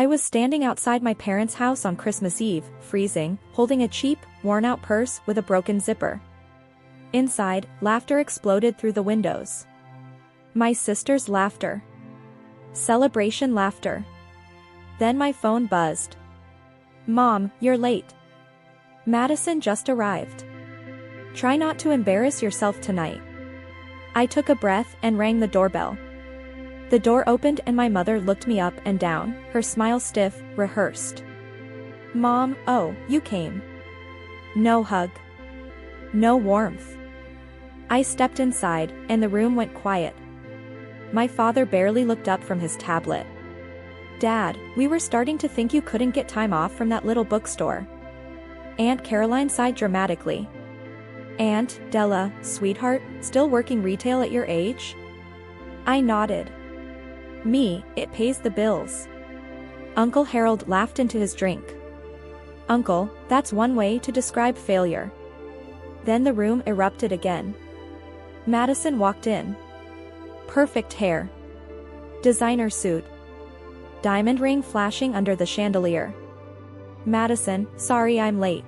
I was standing outside my parents' house on Christmas Eve, freezing, holding a cheap, worn-out purse with a broken zipper. Inside, laughter exploded through the windows. My sister's laughter. Celebration laughter. Then my phone buzzed. "Mom, you're late. Madison just arrived. Try not to embarrass yourself tonight." I took a breath and rang the doorbell. The door opened and my mother looked me up and down, her smile stiff, rehearsed. "Mom, oh, you came." No hug. No warmth. I stepped inside, and the room went quiet. My father barely looked up from his tablet. "Dad, we were starting to think you couldn't get time off from that little bookstore." Aunt Caroline sighed dramatically. "Aunt Della, sweetheart, still working retail at your age?" I nodded. "Me, it pays the bills." Uncle Harold laughed into his drink. "Uncle, that's one way to describe failure." Then the room erupted again. Madison walked in. Perfect hair. Designer suit. Diamond ring flashing under the chandelier. "Madison, sorry I'm late.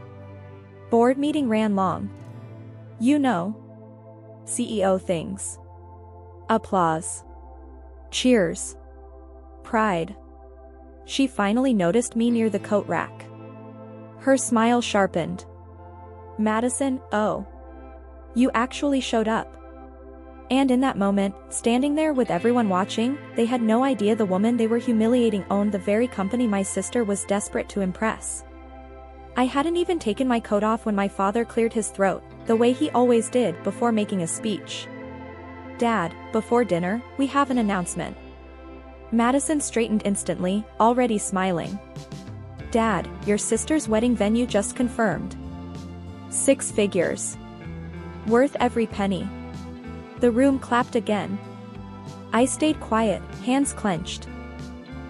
Board meeting ran long. You know. CEO things." Applause. Cheers. Pride. She finally noticed me near the coat rack. Her smile sharpened. "Madison, oh. You actually showed up." And in that moment, standing there with everyone watching, they had no idea the woman they were humiliating owned the very company my sister was desperate to impress. I hadn't even taken my coat off when my father cleared his throat, the way he always did before making a speech. "Dad, before dinner, we have an announcement." Madison straightened instantly, already smiling. "Dad, your sister's wedding venue just confirmed. 6 figures. Worth every penny." The room clapped again. I stayed quiet, hands clenched.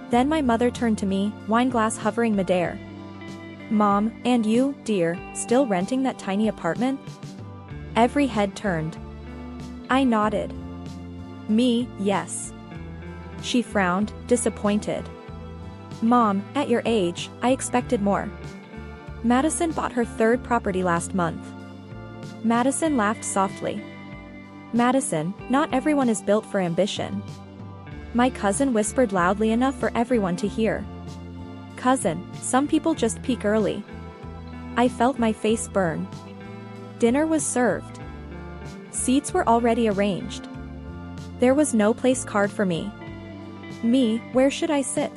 Then my mother turned to me, wineglass hovering midair. "Mom, and you, dear, still renting that tiny apartment?" Every head turned. I nodded. "Me, yes." She frowned, disappointed. "Mom, at your age, I expected more." Madison bought her 3rd property last month. Madison laughed softly. "Madison, not everyone is built for ambition." My cousin whispered loudly enough for everyone to hear. "Cousin, some people just peak early." I felt my face burn. Dinner was served. Seats were already arranged. There was no place card for me. Me, where should I sit?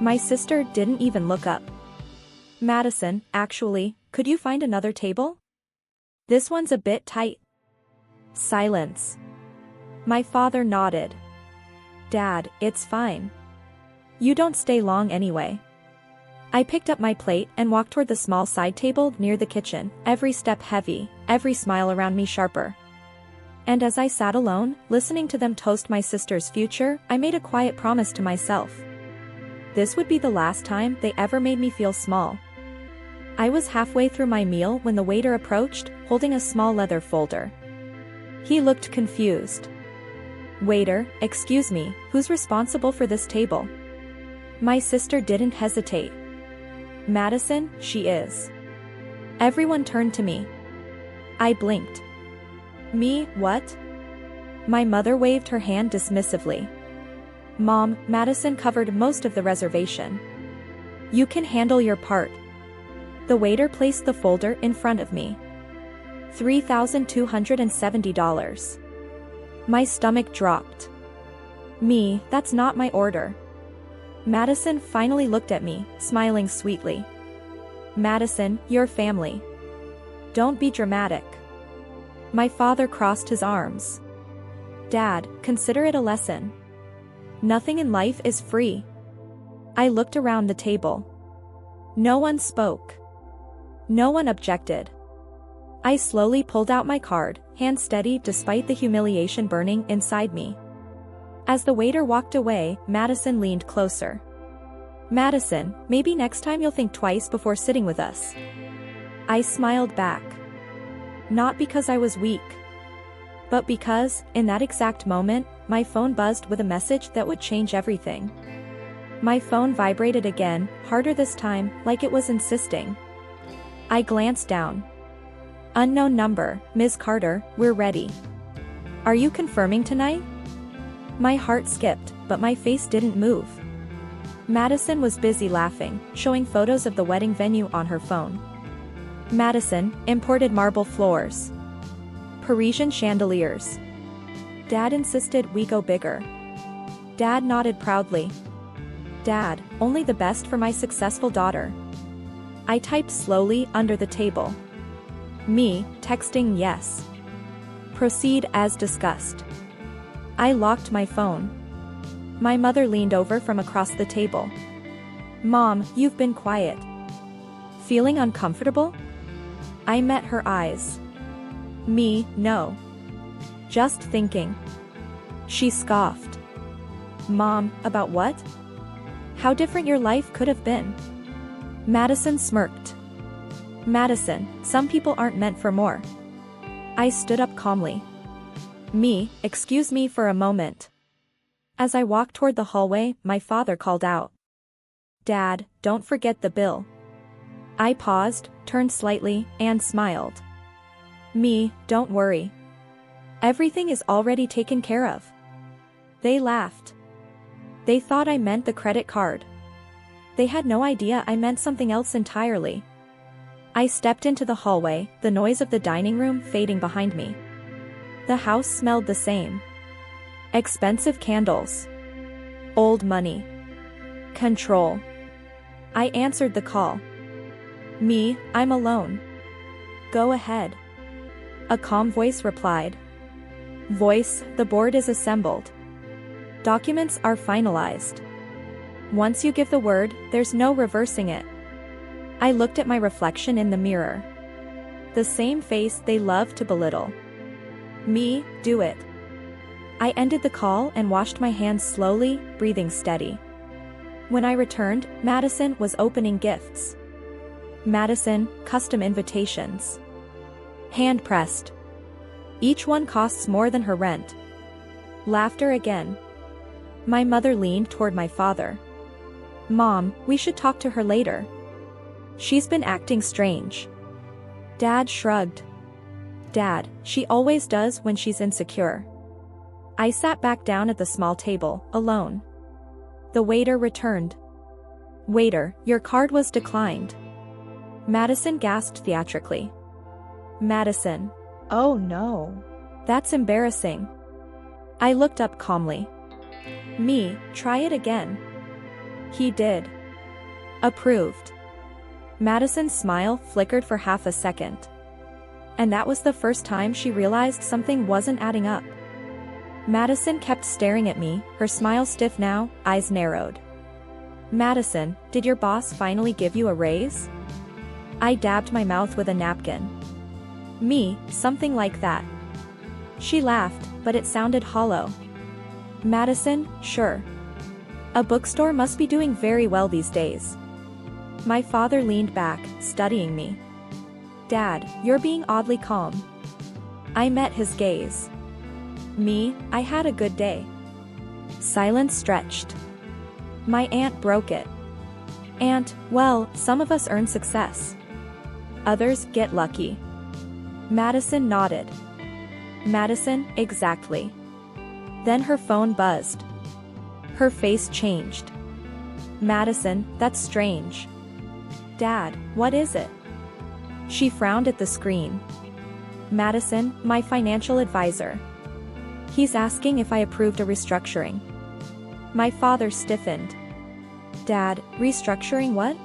My sister didn't even look up. "Madison, actually, could you find another table? This one's a bit tight." Silence. My father nodded. "Dad, it's fine. You don't stay long anyway." I picked up my plate and walked toward the small side table near the kitchen, every step heavy, every smile around me sharper. And as I sat alone, listening to them toast my sister's future, I made a quiet promise to myself. This would be the last time they ever made me feel small. I was halfway through my meal when the waiter approached, holding a small leather folder. He looked confused. "Waiter, excuse me, who's responsible for this table?" My sister didn't hesitate. "Madison, she is." Everyone turned to me. I blinked. "Me, what?" My mother waved her hand dismissively. "Mom, Madison covered most of the reservation. You can handle your part." The waiter placed the folder in front of me. $3,270. My stomach dropped. "Me, that's not my order." Madison finally looked at me, smiling sweetly. "Madison, your family. Don't be dramatic." My father crossed his arms. "Dad, consider it a lesson. Nothing in life is free." I looked around the table. No one spoke. No one objected. I slowly pulled out my card, hand steady despite the humiliation burning inside me. As the waiter walked away, Madison leaned closer. "Madison, maybe next time you'll think twice before sitting with us." I smiled back. Not because I was weak, but because, in that exact moment, my phone buzzed with a message that would change everything. My phone vibrated again, harder this time, like it was insisting. I glanced down. Unknown number, Ms. Carter, we're ready. Are you confirming tonight? My heart skipped, but my face didn't move. Madison was busy laughing, showing photos of the wedding venue on her phone. Madison, imported marble floors. Parisian chandeliers. Dad insisted we go bigger. Dad nodded proudly. Dad, only the best for my successful daughter. I typed slowly under the table. Me, texting yes. Proceed as discussed. I locked my phone. My mother leaned over from across the table. Mom, you've been quiet. Feeling uncomfortable? I met her eyes. Me, no. Just thinking. She scoffed. Mom, about what? How different your life could have been. Madison smirked. Madison, some people aren't meant for more. I stood up calmly. Me, excuse me for a moment. As I walked toward the hallway, my father called out. Dad, don't forget the bill. I paused, turned slightly, and smiled. Me, don't worry. Everything is already taken care of. They laughed. They thought I meant the credit card. They had no idea I meant something else entirely. I stepped into the hallway, the noise of the dining room fading behind me. The house smelled the same. Expensive candles. Old money. Control. I answered the call. Me, I'm alone. Go ahead. A calm voice replied. Voice, the board is assembled. Documents are finalized. Once you give the word, there's no reversing it. I looked at my reflection in the mirror. The same face they love to belittle. Me, do it. I ended the call and washed my hands slowly, breathing steady. When I returned, Madison was opening gifts. Madison, custom invitations. Hand-pressed. Each one costs more than her rent. Laughter again. My mother leaned toward my father. Mom, we should talk to her later. She's been acting strange. Dad shrugged. Dad, she always does when she's insecure. I sat back down at the small table, alone. The waiter returned. Waiter, your card was declined. Madison gasped theatrically. Madison. Oh no. That's embarrassing. I looked up calmly. Me, try it again. He did. Approved. Madison's smile flickered for half a second. And that was the first time she realized something wasn't adding up. Madison kept staring at me, her smile stiff now, eyes narrowed. Madison, did your boss finally give you a raise? I dabbed my mouth with a napkin. Me, something like that. She laughed, but it sounded hollow. Madison, sure. A bookstore must be doing very well these days. My father leaned back, studying me. Dad, you're being oddly calm. I met his gaze. Me, I had a good day. Silence stretched. My aunt broke it. Aunt, well, some of us earn success. Others get lucky. Madison nodded. Madison, exactly. Then her phone buzzed. Her face changed. Madison, that's strange. Dad, what is it? She frowned at the screen. Madison, my financial advisor. He's asking if I approved a restructuring. My father stiffened. Dad, restructuring what?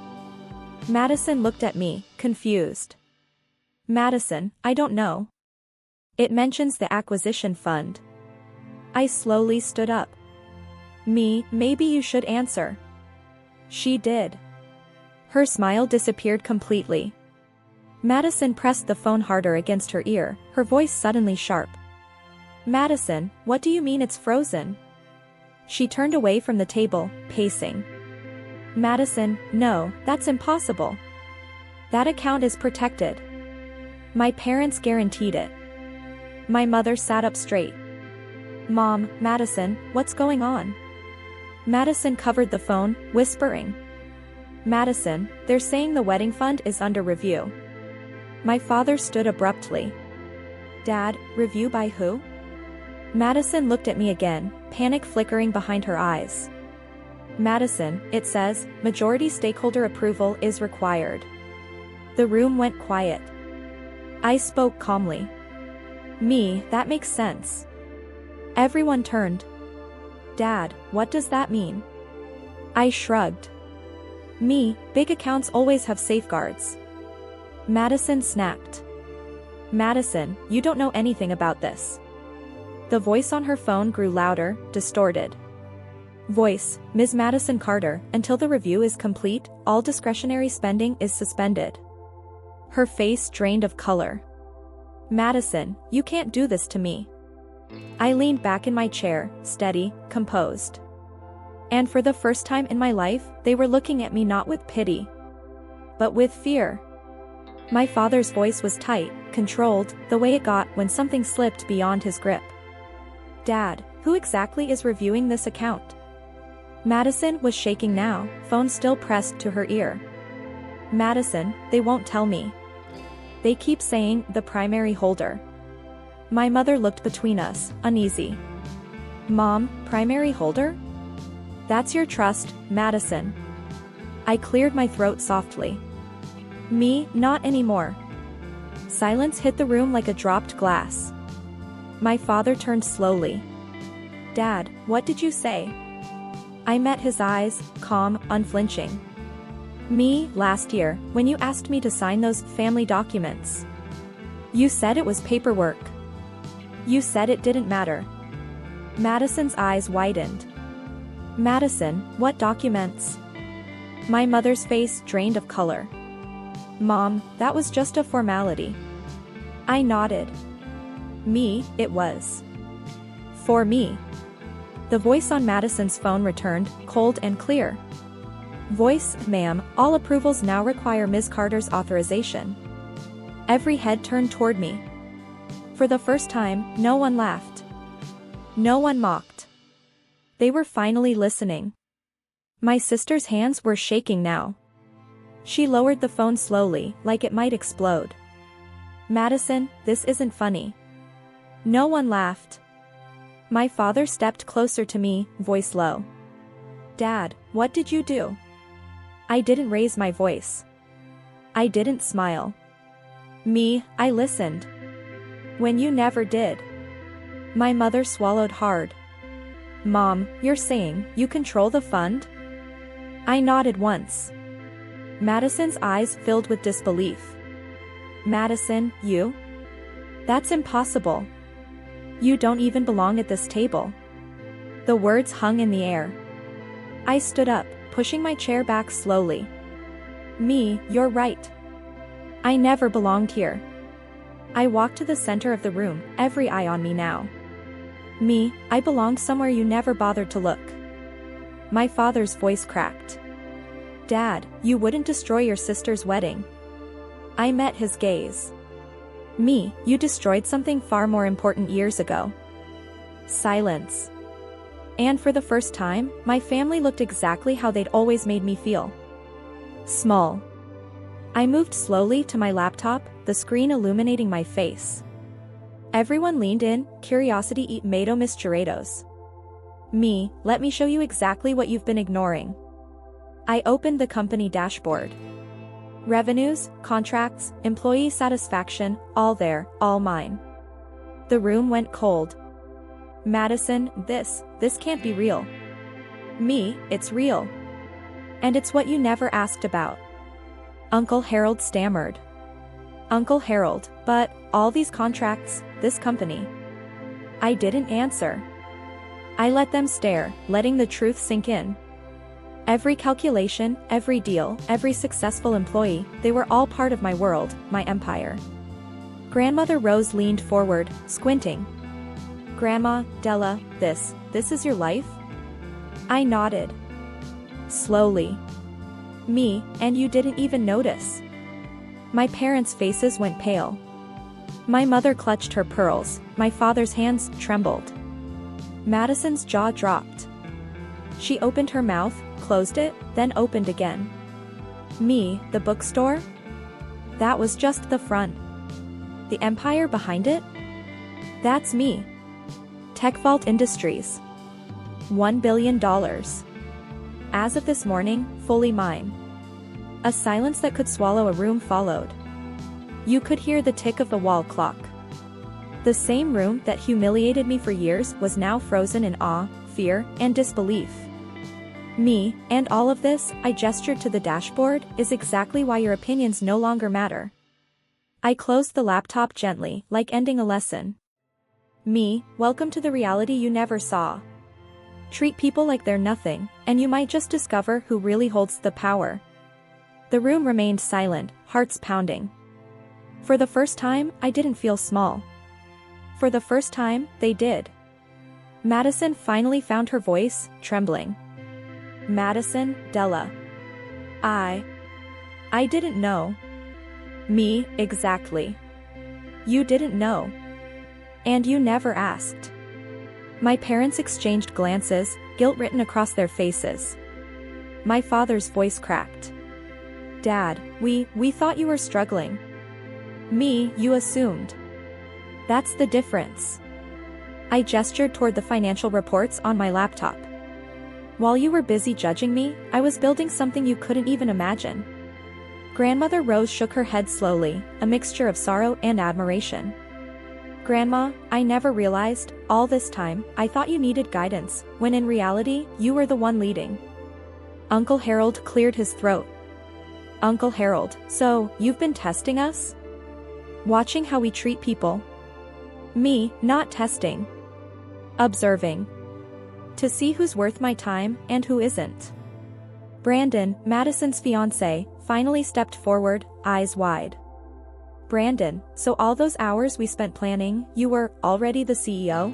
Madison looked at me, confused. Madison, I don't know. It mentions the acquisition fund. I slowly stood up. Me, maybe you should answer. She did. Her smile disappeared completely. Madison pressed the phone harder against her ear, her voice suddenly sharp. Madison, what do you mean it's frozen? She turned away from the table, pacing. Madison, no, that's impossible. That account is protected. My parents guaranteed it. My mother sat up straight. Mom, Madison, what's going on? Madison covered the phone, whispering. Madison, they're saying the wedding fund is under review. My father stood abruptly. Dad, review by who? Madison looked at me again, panic flickering behind her eyes. Madison, it says, majority stakeholder approval is required. The room went quiet. I spoke calmly. Me, that makes sense. Everyone turned. Dad, what does that mean? I shrugged. Me, big accounts always have safeguards. Madison snapped. Madison, you don't know anything about this. The voice on her phone grew louder, distorted. Voice, Ms. Madison Carter, until the review is complete, all discretionary spending is suspended. Her face drained of color. Madison, you can't do this to me. I leaned back in my chair, steady, composed. And for the first time in my life, they were looking at me not with pity, but with fear. My father's voice was tight, controlled, the way it got when something slipped beyond his grip. Dad, who exactly is reviewing this account? Madison was shaking now, phone still pressed to her ear. Madison, they won't tell me. They keep saying, the primary holder. My mother looked between us, uneasy. Mom, primary holder? That's your trust, Madison. I cleared my throat softly. Me, not anymore. Silence hit the room like a dropped glass. My father turned slowly. Dad, what did you say? I met his eyes, calm, unflinching. Me, last year, when you asked me to sign those family documents. You said it was paperwork. You said it didn't matter. Madison's eyes widened. Madison, what documents? My mother's face drained of color. Mom, that was just a formality. I nodded. Me, it was. For me. The voice on Madison's phone returned, cold and clear. Voice, ma'am, all approvals now require Ms. Carter's authorization. Every head turned toward me. For the first time, no one laughed. No one mocked. They were finally listening. My sister's hands were shaking now. She lowered the phone slowly, like it might explode. Madison, this isn't funny. No one laughed. My father stepped closer to me, voice low. Dad, what did you do? I didn't raise my voice. I didn't smile. Me, I listened. When you never did. My mother swallowed hard. Mom, you're saying you control the fund? I nodded once. Madison's eyes filled with disbelief. Madison, you? That's impossible. You don't even belong at this table. The words hung in the air. I stood up, pushing my chair back slowly. Me, you're right. I never belonged here. I walked to the center of the room, every eye on me now. Me, I belonged somewhere you never bothered to look. My father's voice cracked. Dad, you wouldn't destroy your sister's wedding. I met his gaze. Me, you destroyed something far more important years ago. Silence. And for the first time, my family looked exactly how they'd always made me feel. Small. I moved slowly to my laptop, the screen illuminating my face. Everyone leaned in, curiosity y medo mis churrados. Me, let me show you exactly what you've been ignoring. I opened the company dashboard. Revenues, contracts, employee satisfaction, all there, all mine. The room went cold. Madison, this can't be real. Me, it's real. And it's what you never asked about. Uncle Harold stammered. Uncle Harold, but, all these contracts, this company. I didn't answer. I let them stare, letting the truth sink in. Every calculation, every deal, every successful employee, they were all part of my world, my empire. Grandmother Rose leaned forward, squinting. Grandma, Della, this is your life? I nodded. Slowly. Me, and you didn't even notice. My parents' faces went pale. My mother clutched her pearls, my father's hands trembled. Madison's jaw dropped. She opened her mouth, closed it, then opened again. Me, the bookstore? That was just the front. The empire behind it? That's me. TechVault Industries. $1 billion. As of this morning, fully mine. A silence that could swallow a room followed. You could hear the tick of the wall clock. The same room that humiliated me for years was now frozen in awe, fear, and disbelief. Me, and all of this, I gestured to the dashboard, is exactly why your opinions no longer matter. I closed the laptop gently, like ending a lesson. Me, welcome to the reality you never saw. Treat people like they're nothing, and you might just discover who really holds the power. The room remained silent, hearts pounding. For the first time, I didn't feel small. For the first time, they did. Madison finally found her voice, trembling. Madison, Della. I didn't know. Me, exactly. You didn't know. And you never asked. My parents exchanged glances, guilt written across their faces. My father's voice cracked. Dad, we thought you were struggling. Me, you assumed. That's the difference. I gestured toward the financial reports on my laptop. While you were busy judging me, I was building something you couldn't even imagine. Grandmother Rose shook her head slowly, a mixture of sorrow and admiration. Grandma, I never realized, all this time, I thought you needed guidance, when in reality, you were the one leading. Uncle Harold cleared his throat. Uncle Harold, so, you've been testing us? Watching how we treat people. Me, not testing. Observing. To see who's worth my time, and who isn't. Brandon, Madison's fiancé, finally stepped forward, eyes wide. Brandon, so all those hours we spent planning, you were already the CEO?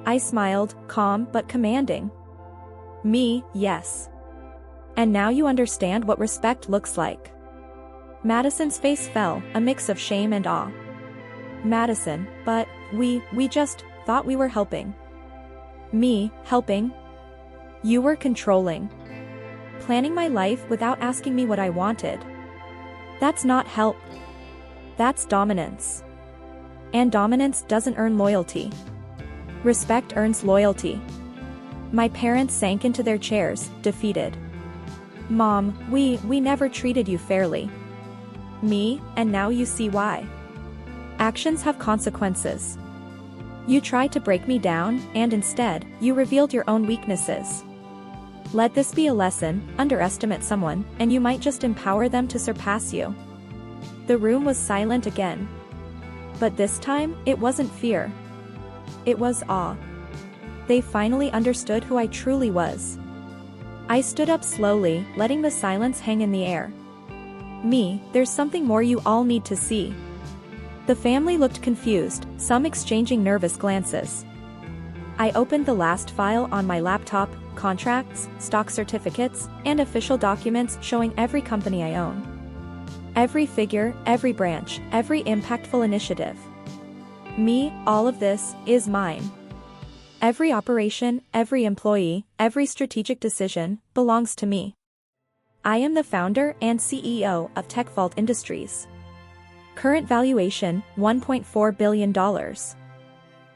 I smiled, calm but commanding. Me, yes. And now you understand what respect looks like. Madison's face fell, a mix of shame and awe. Madison, but, we just thought we were helping. Me, helping? You were controlling. Planning my life without asking me what I wanted. That's not help. That's dominance. And dominance doesn't earn loyalty. Respect earns loyalty. My parents sank into their chairs, defeated. Mom, we never treated you fairly. Me, and now you see why. Actions have consequences. You tried to break me down, and instead, you revealed your own weaknesses. Let this be a lesson, underestimate someone, and you might just empower them to surpass you. The room was silent again. But this time, it wasn't fear. It was awe. They finally understood who I truly was. I stood up slowly, letting the silence hang in the air. Me, there's something more you all need to see. The family looked confused, some exchanging nervous glances. I opened the last file on my laptop, contracts, stock certificates, and official documents showing every company I own. Every figure, every branch, every impactful initiative. Me, all of this, is mine. Every operation, every employee, every strategic decision, belongs to me. I am the founder and CEO of TechVault Industries. Current valuation, $1.4 billion.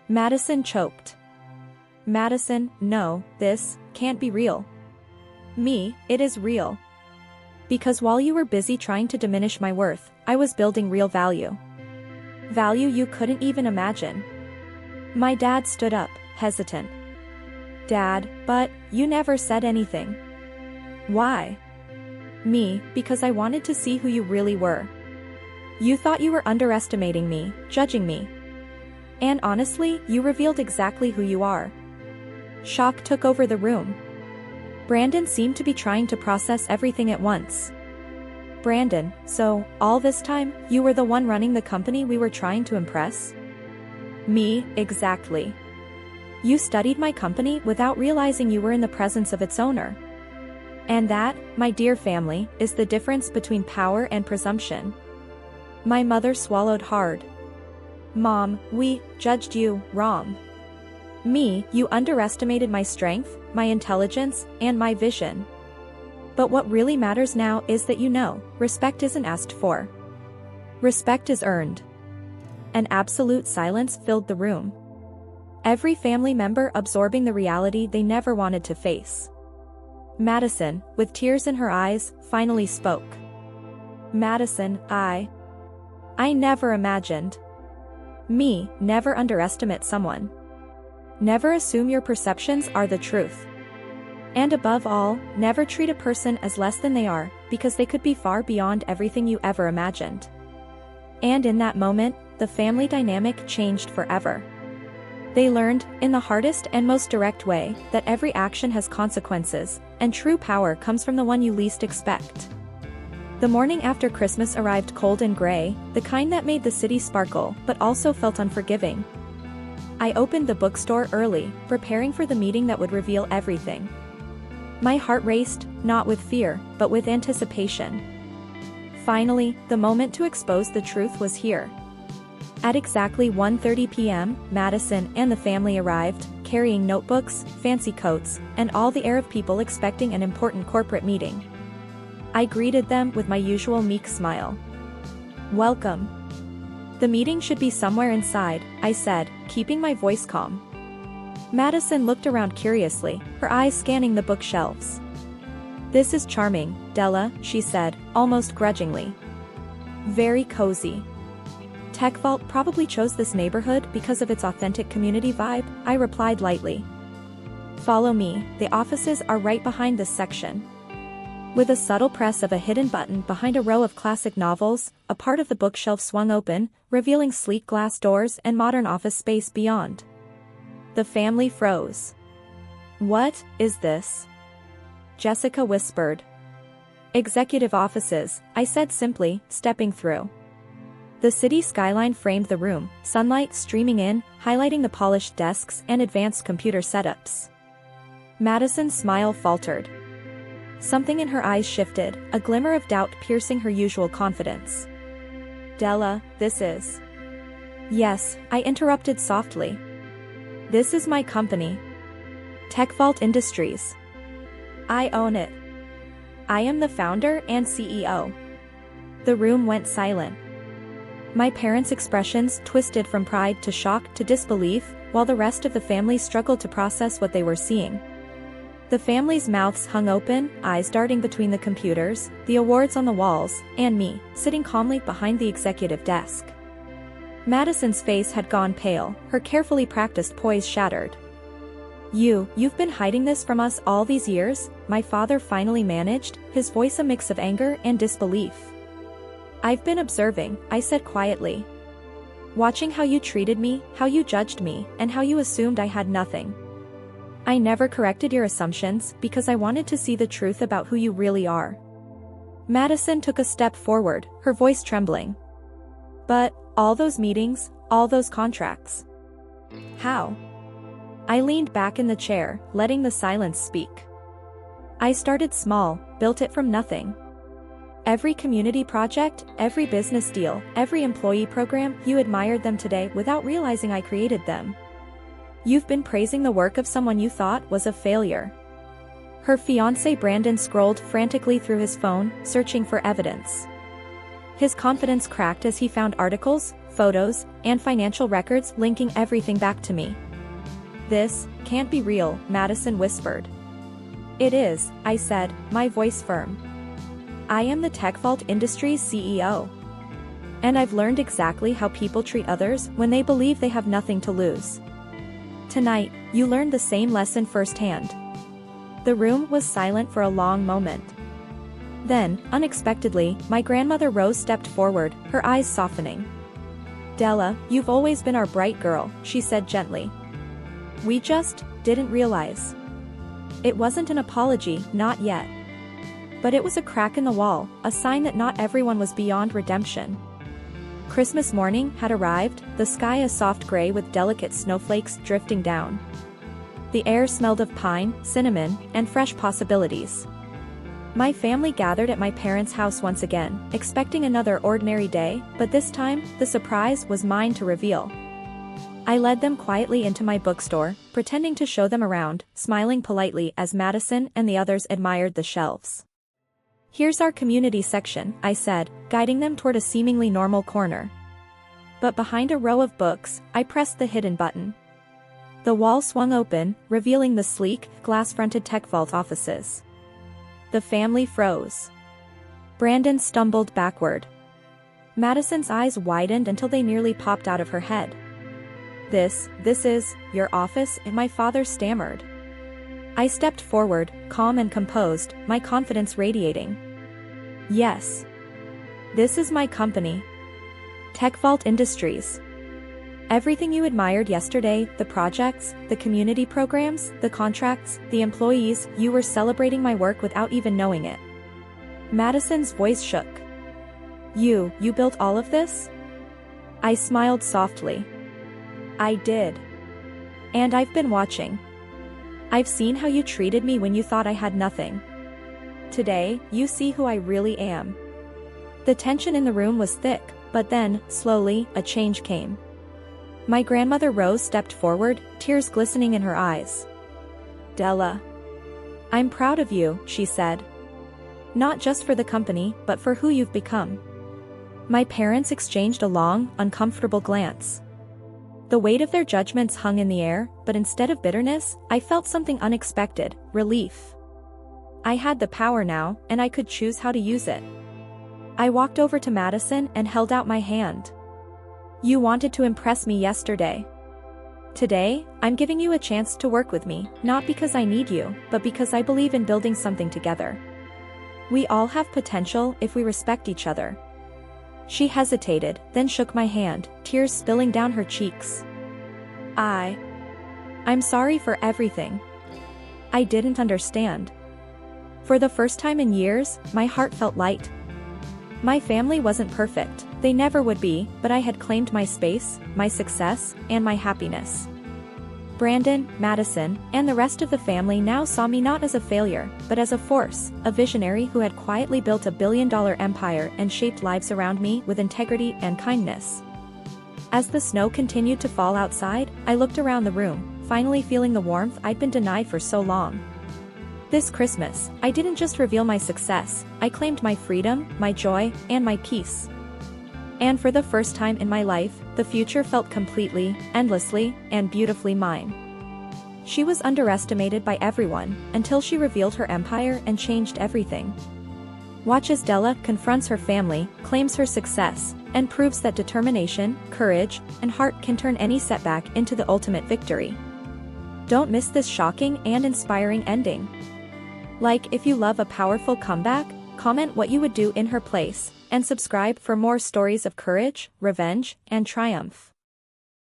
Madison choked. Madison, no, this can't be real. Me, it is real. Because while you were busy trying to diminish my worth, I was building real value. Value you couldn't even imagine. My dad stood up, hesitant. Dad, but you never said anything. Why? Me, because I wanted to see who you really were. You thought you were underestimating me, judging me. And honestly, you revealed exactly who you are. Shock took over the room. Brandon seemed to be trying to process everything at once. Brandon, so, all this time, you were the one running the company we were trying to impress? Me, exactly. You studied my company without realizing you were in the presence of its owner. And that, my dear family, is the difference between power and presumption. My mother swallowed hard. Mom, we judged you wrong. Me, you underestimated my strength, my intelligence, and my vision. But what really matters now is that you know, respect isn't asked for. Respect is earned. An absolute silence filled the room. Every family member absorbing the reality they never wanted to face. Madison, with tears in her eyes, finally spoke. Madison, I never imagined. Never underestimate someone. Never assume your perceptions are the truth. And above all, never treat a person as less than they are, because they could be far beyond everything you ever imagined. And in that moment, the family dynamic changed forever. They learned, in the hardest and most direct way, that every action has consequences, and true power comes from the one you least expect. The morning after Christmas arrived cold and gray, the kind that made the city sparkle but also felt unforgiving. I opened the bookstore early, preparing for the meeting that would reveal everything. My heart raced, not with fear, but with anticipation. Finally, the moment to expose the truth was here. At exactly 1:30 p.m., Madison and the family arrived, carrying notebooks, fancy coats, and all the air of people expecting an important corporate meeting. I greeted them with my usual meek smile. Welcome. The meeting should be somewhere inside, I said, keeping my voice calm. Madison looked around curiously, her eyes scanning the bookshelves. This is charming, Della, she said, almost grudgingly. Very cozy. Tech Vault probably chose this neighborhood because of its authentic community vibe, I replied lightly. Follow me, the offices are right behind this section. With a subtle press of a hidden button behind a row of classic novels, a part of the bookshelf swung open, revealing sleek glass doors and modern office space beyond. The family froze. What is this? Jessica whispered. Executive offices, I said simply, stepping through. The city skyline framed the room, sunlight streaming in, highlighting the polished desks and advanced computer setups. Madison's smile faltered. Something in her eyes shifted, a glimmer of doubt piercing her usual confidence. Della, this is... Yes, I interrupted softly. This is my company. Tech Vault Industries. I own it. I am the founder and CEO. The room went silent. My parents' expressions twisted from pride to shock to disbelief, while the rest of the family struggled to process what they were seeing. The family's mouths hung open, eyes darting between the computers, the awards on the walls, and me, sitting calmly behind the executive desk. Madison's face had gone pale, her carefully practiced poise shattered. You've been hiding this from us all these years, my father finally managed, his voice a mix of anger and disbelief. I've been observing, I said quietly. Watching how you treated me, how you judged me, and how you assumed I had nothing. I never corrected your assumptions because I wanted to see the truth about who you really are. Madison took a step forward, her voice trembling. But, all those meetings, all those contracts. How? I leaned back in the chair, letting the silence speak. I started small, built it from nothing. Every community project, every business deal, every employee program, you admired them today without realizing I created them. You've been praising the work of someone you thought was a failure. Her fiancé Brandon scrolled frantically through his phone, searching for evidence. His confidence cracked as he found articles, photos, and financial records linking everything back to me. This can't be real, Madison whispered. It is, I said, my voice firm. I am the Tech Vault Industries CEO. And I've learned exactly how people treat others when they believe they have nothing to lose. Tonight, you learned the same lesson firsthand. The room was silent for a long moment. Then, unexpectedly, my grandmother Rose stepped forward, her eyes softening. Della, you've always been our bright girl, she said gently. We just didn't realize. It wasn't an apology, not yet. But it was a crack in the wall, a sign that not everyone was beyond redemption. Christmas morning had arrived, the sky a soft gray with delicate snowflakes drifting down. The air smelled of pine, cinnamon, and fresh possibilities. My family gathered at my parents' house once again, expecting another ordinary day, but this time, the surprise was mine to reveal. I led them quietly into my bookstore, pretending to show them around, smiling politely as Madison and the others admired the shelves. "Here's our community section," I said, guiding them toward a seemingly normal corner. But behind a row of books, I pressed the hidden button. The wall swung open, revealing the sleek, glass-fronted Tech Vault offices. The family froze. Brandon stumbled backward. Madison's eyes widened until they nearly popped out of her head. This is your office?" my father stammered. I stepped forward, calm and composed, my confidence radiating. "Yes. This is my company. Tech Vault Industries. Everything you admired yesterday, the projects, the community programs, the contracts, the employees, you were celebrating my work without even knowing it." Madison's voice shook. You built all of this?" I smiled softly. "I did. And I've been watching. I've seen how you treated me when you thought I had nothing. Today, you see who I really am." The tension in the room was thick, but then, slowly, a change came. My grandmother Rose stepped forward, tears glistening in her eyes. "Della. I'm proud of you," she said. "Not just for the company, but for who you've become." My parents exchanged a long, uncomfortable glance. The weight of their judgments hung in the air, but instead of bitterness, I felt something unexpected: relief. I had the power now, and I could choose how to use it. I walked over to Madison and held out my hand. "You wanted to impress me yesterday. Today, I'm giving you a chance to work with me, not because I need you, but because I believe in building something together. We all have potential if we respect each other." She hesitated, then shook my hand, tears spilling down her cheeks. I'm sorry for everything. I didn't understand. For the first time in years, my heart felt light. My family wasn't perfect, they never would be, but I had claimed my space, my success, and my happiness. Brandon, Madison, and the rest of the family now saw me not as a failure, but as a force, a visionary who had quietly built a billion-dollar empire and shaped lives around me with integrity and kindness. As the snow continued to fall outside, I looked around the room, finally feeling the warmth I'd been denied for so long. This Christmas, I didn't just reveal my success, I claimed my freedom, my joy, and my peace. And for the first time in my life, the future felt completely, endlessly, and beautifully mine. She was underestimated by everyone, until she revealed her empire and changed everything. Watch as Della confronts her family, claims her success, and proves that determination, courage, and heart can turn any setback into the ultimate victory. Don't miss this shocking and inspiring ending. Like if you love a powerful comeback, comment what you would do in her place, and subscribe for more stories of courage, revenge, and triumph.